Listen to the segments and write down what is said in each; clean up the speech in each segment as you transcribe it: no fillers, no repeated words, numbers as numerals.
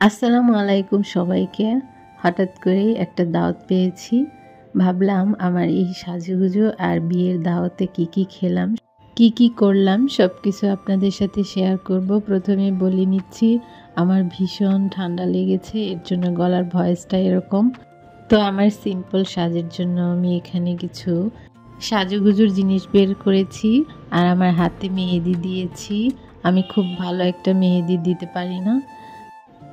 আসসালামু আলাইকুম সবাইকে। হঠাৎ করেই একটা দাওয়াত পেয়েছি। ভাবলাম আমার এই সাজুগুজু আর বিয়ের দাওয়াতে কি খেলাম, কি করলাম সবকিছু আপনাদের সাথে শেয়ার করব। প্রথমে বলে নিচ্ছি, আমার ভীষণ ঠান্ডা লেগেছে, এর জন্য গলার ভয়েসটা এরকম। তো আমার সিম্পল সাজের জন্য আমি এখানে কিছু সাজুগুজুর জিনিস বের করেছি আর আমার হাতে মেহেদি দিয়েছি। আমি খুব ভালো একটা মেহেদি দিতে পারি না।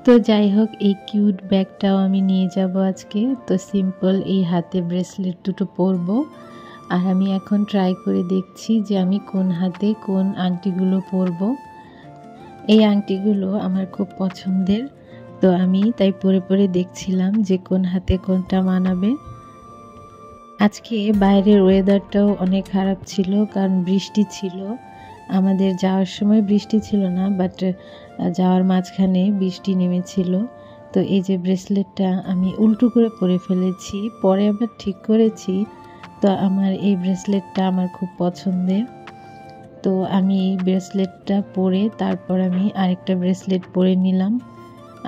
তো যাই হোক, এই কিউট ব্যাগটাও আমি নিয়ে যাব আজকে। তো সিম্পল এই হাতে ব্রেসলেট দুটো পরবো। আর আমি এখন ট্রাই করে দেখছি যে আমি কোন হাতে কোন আংটিগুলো পরবো। এই আংটিগুলো আমার খুব পছন্দের, তো আমি তাই পরে দেখছিলাম যে কোন হাতে কোনটা মানাবে। আজকে বাইরের ওয়েদারটাও অনেক খারাপ ছিল, কারণ বৃষ্টি ছিল। আমাদের যাওয়ার সময় বৃষ্টি ছিল না, বাট যাওয়ার মাঝখানে বৃষ্টি নেমেছিল। তো এই যে ব্রেসলেটটা আমি উল্টো করে পরে ফেলেছি, পরে আবার ঠিক করেছি। তো আমার এই ব্রেসলেটটা আমার খুব পছন্দের। তো আমি এই ব্রেসলেটটা পরে তারপর আমি আরেকটা ব্রেসলেট পরে নিলাম।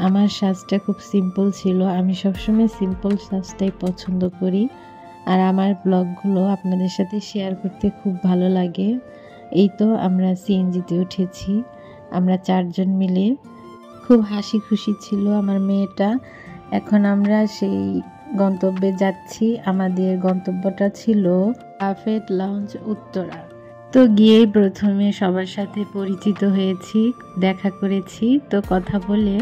আমার সাজটা খুব সিম্পল ছিল, আমি সবসময় সিম্পল সাজটাই পছন্দ করি। আর আমার ব্লগগুলো আপনাদের সাথে শেয়ার করতে খুব ভালো লাগে। এই তো আমরা সিএনজিতে উঠেছি, আমরা 4 জন মিলে। খুব হাসি খুশি ছিল আমার মেয়েটা। এখন আমরা সেই গন্তব্যে যাচ্ছি। আমাদের গন্তব্যটা ছিল বাফেট লাউঞ্জ উত্তরা। তো গিয়েই প্রথমে সবার সাথে পরিচিত হয়েছি, দেখা করেছি। তো কথা বলে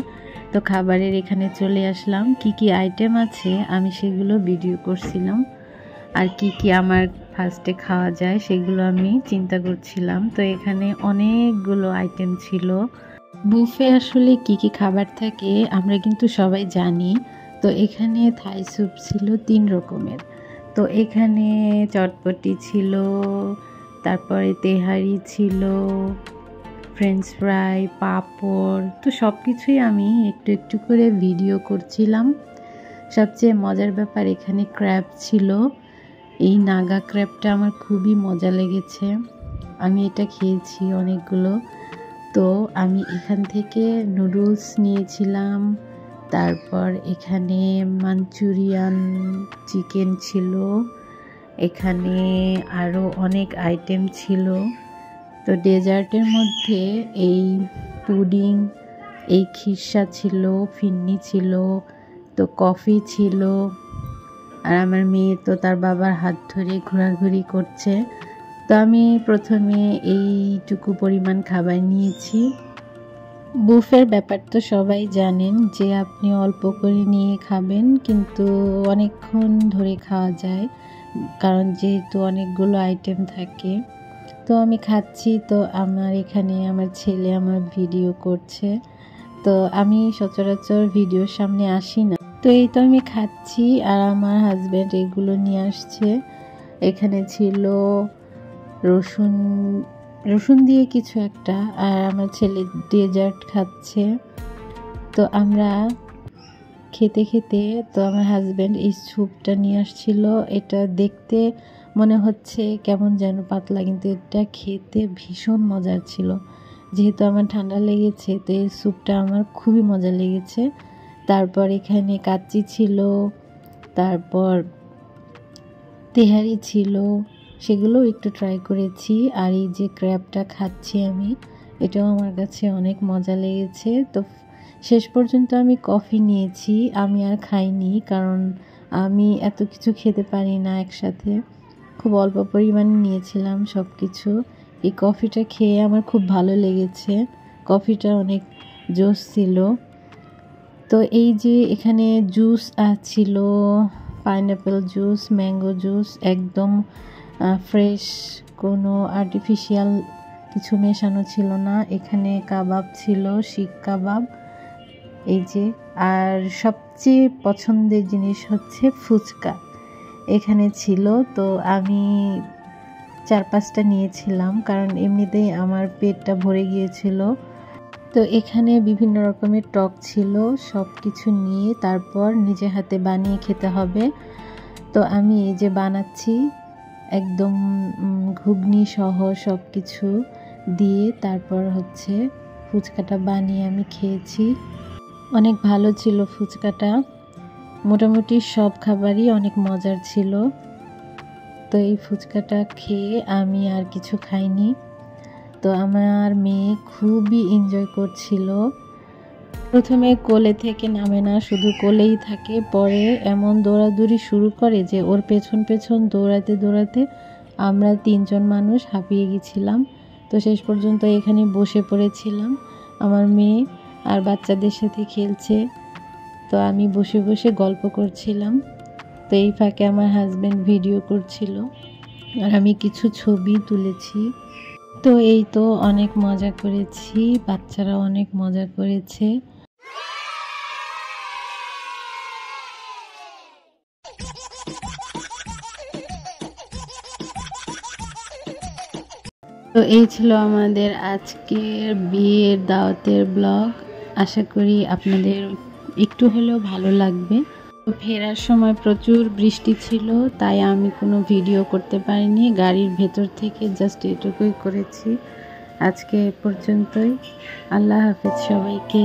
তো খাবারের এখানে চলে আসলাম। কি আইটেম আছে আমি সেগুলো ভিডিও করছিলাম, আর কি আমার ফার্স্টে খাওয়া যায় সেগুলো আমি চিন্তা করছিলাম। তো এখানে অনেকগুলো আইটেম ছিল। বুফে আসলে কি খাবার থাকে আমরা কিন্তু সবাই জানি। তো এখানে থাই স্যুপ ছিল 3 রকমের। তো এখানে চটপটি ছিল, তারপরে তেহারি ছিল, ফ্রেঞ্চ ফ্রাই, পাঁপড়। তো সব কিছুই আমি একটু করে ভিডিও করছিলাম। সবচেয়ে মজার ব্যাপার, এখানে ক্র্যাব ছিল। এই নাগা ক্র্যাবটা আমার খুবই মজা লেগেছে, আমি এটা খেয়েছি অনেকগুলো। তো আমি এখান থেকে নুডলস নিয়েছিলাম, তারপর এখানে মাঞ্চুরিয়ান চিকেন ছিল, এখানে আরও অনেক আইটেম ছিল। তো ডেজার্টের মধ্যে এই পুডিং, এই খিরসা ছিল, ফিন্নি ছিল, তো কফি ছিল। আর আমার মেয়ে তো তার বাবার হাত ধরে ঘোরাঘুরি করছে। তো আমি প্রথমে এইটুকু পরিমাণ খাবার নিয়েছি। বুফের ব্যাপার তো সবাই জানেন যে আপনি অল্প করে নিয়ে খাবেন, কিন্তু অনেকক্ষণ ধরে খাওয়া যায়, কারণ যেহেতু অনেকগুলো আইটেম থাকে। তো আমি খাচ্ছি, তো আমার এখানে আমার ছেলে আমার ভিডিও করছে। তো আমি সচরাচর ভিডিওর সামনে আসি না। তো এই তো আমি খাচ্ছি আর আমার হাজব্যান্ড এগুলো নিয়ে আসছে। এখানে ছিল রসুন দিয়ে কিছু একটা, আর আমার ছেলে ডেজার্ট খাচ্ছে। তো আমরা খেতে তো আমার হাজব্যান্ড এই স্যুপটা নিয়ে আসছিল। এটা দেখতে মনে হচ্ছে কেমন যেন পাতলা, কিন্তু এটা খেতে ভীষণ মজার ছিল। যেহেতু আমার ঠান্ডা লেগেছে, তো এই স্যুপটা আমার খুবই মজা লেগেছে। তারপর এখানে কাচ্চি ছিল, তারপর তেহারি ছিল, সেগুলো একটু ট্রাই করেছি। আর এই যে ক্র্যাবটা খাচ্ছি আমি, এটাও আমার কাছে অনেক মজা লেগেছে। তো শেষ পর্যন্ত আমি কফি নিয়েছি, আমি আর খাইনি, কারণ আমি এত কিছু খেতে পারি না একসাথে। খুব অল্প পরিমাণে নিয়েছিলাম সব কিছু। এই কফিটা খেয়ে আমার খুব ভালো লেগেছে, কফিটা অনেক জোস ছিল। তো এই যে এখানে জুস ছিল, পাইনঅ্যাপেল জুস, ম্যাঙ্গো জুস, একদম ফ্রেশ, কোনো আর্টিফিশিয়াল কিছু মেশানো ছিল না। এখানে কাবাব ছিল, শিক কাবাব, এই যে। আর সবচেয়ে পছন্দের জিনিস হচ্ছে ফুচকা এখানে ছিল। তো আমি 4-5টা নিয়েছিলাম, কারণ এমনিতেই আমার পেটটা ভরে গিয়েছিল। তো এখানে বিভিন্ন রকমের টক ছিল, সব কিছু নিয়ে তারপর নিজে হাতে বানিয়ে খেতে হবে। তো আমি এই যে বানাচ্ছি, একদম ঘুগনি সহ সব কিছু দিয়ে তারপর হচ্ছে ফুচকাটা বানিয়ে আমি খেয়েছি। অনেক ভালো ছিল ফুচকাটা, মোটামুটি সব খাবারই অনেক মজার ছিল। তো এই ফুচকাটা খেয়ে আমি আর কিছু খাইনি। তো আমার মেয়ে খুবই এনজয় করছিল। প্রথমে কোলে থেকে নামে না, শুধু কোলেই থাকে। পরে এমন দৌড়াদৌড়ি শুরু করে যে ওর পেছন পেছন দৌড়াতে দৌড়াতে আমরা 3 জন মানুষ হাঁপিয়ে গেছিলাম। তো শেষ পর্যন্ত এখানে বসে পড়েছিলাম। আমার মেয়ে আর বাচ্চাদের সাথে খেলছে, তো আমি বসে বসে গল্প করছিলাম। তো এই ফাঁকে আমার হাজব্যান্ড ভিডিও করছিল আর আমি কিছু ছবি তুলেছি। তো এই তো অনেক মজা করেছি, বাচ্চারা অনেক মজা করেছে। তো এই ছিল আমাদের আজকের বিয়ের দাওয়াতের ব্লগ। আশা করি আপনাদের একটু হলেও ভালো লাগবে। তো ফেরার সময় প্রচুর বৃষ্টি ছিল, তাই আমি কোনো ভিডিও করতে পারিনি। গাড়ির ভেতর থেকে জাস্ট এটুকুই করেছি। আজকে এ পর্যন্তই। আল্লাহ হাফেজ সবাইকে।